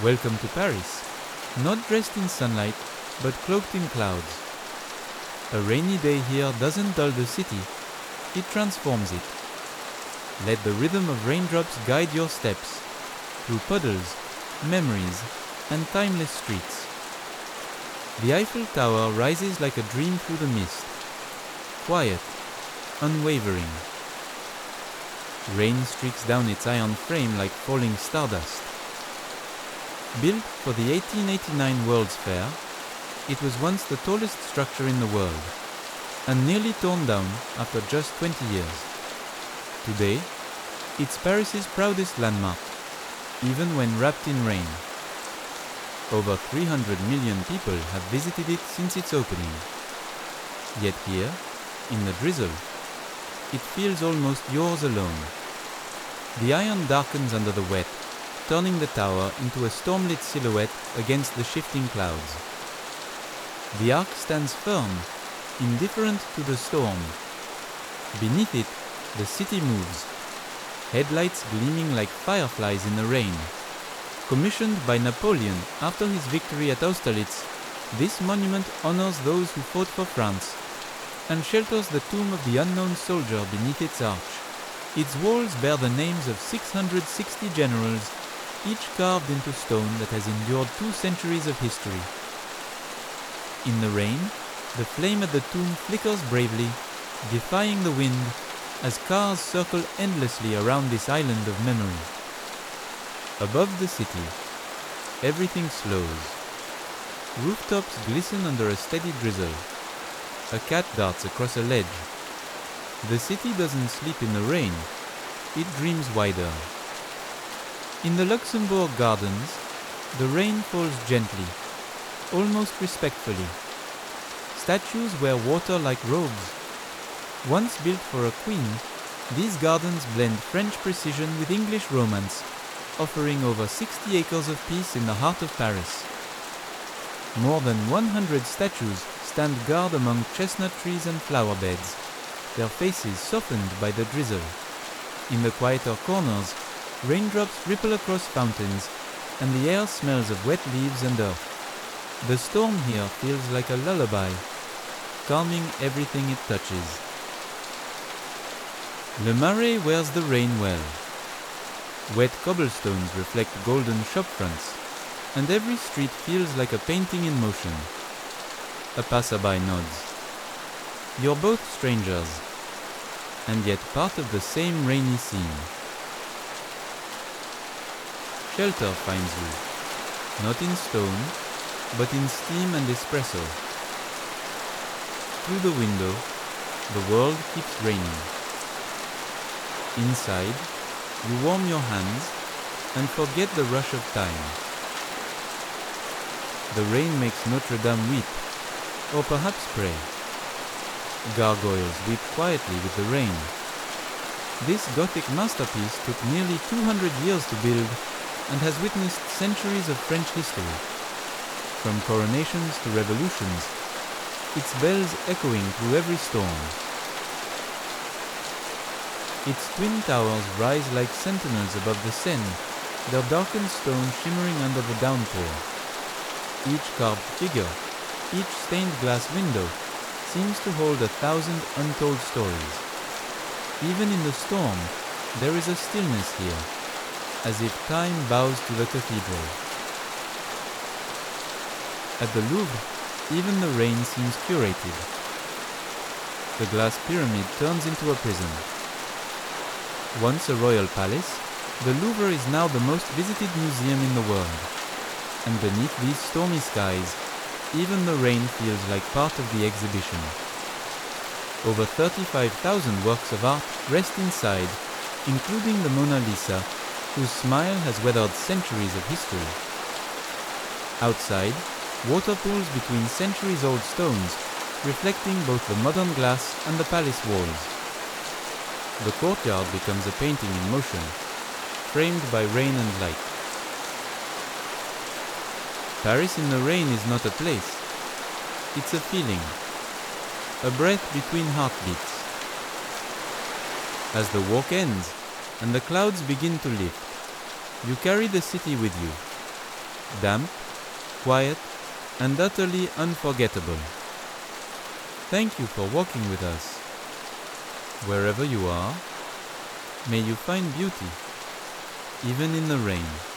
Welcome to Paris, not dressed in sunlight, but cloaked in clouds. A rainy day here doesn't dull the city, it transforms it. Let the rhythm of raindrops guide your steps, through puddles, memories, and timeless streets. The Eiffel Tower rises like a dream through the mist, quiet, unwavering. Rain streaks down its iron frame like falling stardust. Built for the 1889 World's Fair, it was once the tallest structure in the world, and nearly torn down after just 20 years. Today, it's Paris's proudest landmark, even when wrapped in rain. Over 300 million people have visited it since its opening. Yet here, in the drizzle, it feels almost yours alone. The iron darkens under the wet, turning the tower into a storm-lit silhouette against the shifting clouds. The arc stands firm, indifferent to the storm. Beneath it, the city moves, headlights gleaming like fireflies in the rain. Commissioned by Napoleon after his victory at Austerlitz, this monument honors those who fought for France and shelters the tomb of the unknown soldier beneath its arch. Its walls bear the names of 660 generals, each carved into stone that has endured 2 centuries of history. In the rain, the flame at the tomb flickers bravely, defying the wind, as cars circle endlessly around this island of memory. Above the city, everything slows. Rooftops glisten under a steady drizzle. A cat darts across a ledge. The city doesn't sleep in the rain, it dreams wider. In the Luxembourg Gardens, the rain falls gently, almost respectfully. Statues wear water like robes. Once built for a queen, these gardens blend French precision with English romance, offering over 60 acres of peace in the heart of Paris. More than 100 statues stand guard among chestnut trees and flower beds, their faces softened by the drizzle. In the quieter corners, raindrops ripple across fountains, and the air smells of wet leaves and earth. The storm here feels like a lullaby, calming everything it touches. Le Marais wears the rain well. Wet cobblestones reflect golden shopfronts, and every street feels like a painting in motion. A passerby nods. You're both strangers, and yet part of the same rainy scene. Shelter finds you, not in stone, but in steam and espresso. Through the window, the world keeps raining. Inside, you warm your hands and forget the rush of time. The rain makes Notre-Dame weep, or perhaps pray. Gargoyles weep quietly with the rain. This Gothic masterpiece took nearly 200 years to build and has witnessed centuries of French history. From coronations to revolutions, its bells echoing through every storm. Its twin towers rise like sentinels above the Seine, their darkened stone shimmering under the downpour. Each carved figure, each stained glass window, seems to hold 1,000 untold stories. Even in the storm, there is a stillness here, as if time bows to the cathedral. At the Louvre, even the rain seems curated. The glass pyramid turns into a prison. Once a royal palace, the Louvre is now the most visited museum in the world. And beneath these stormy skies, even the rain feels like part of the exhibition. Over 35,000 works of art rest inside, including the Mona Lisa, whose smile has weathered centuries of history. Outside, water pools between centuries-old stones, reflecting both the modern glass and the palace walls. The courtyard becomes a painting in motion, framed by rain and light. Paris in the rain is not a place. It's a feeling, a breath between heartbeats. As the walk ends and the clouds begin to lift, you carry the city with you, damp, quiet, and utterly unforgettable. Thank you for walking with us. Wherever you are, may you find beauty, even in the rain.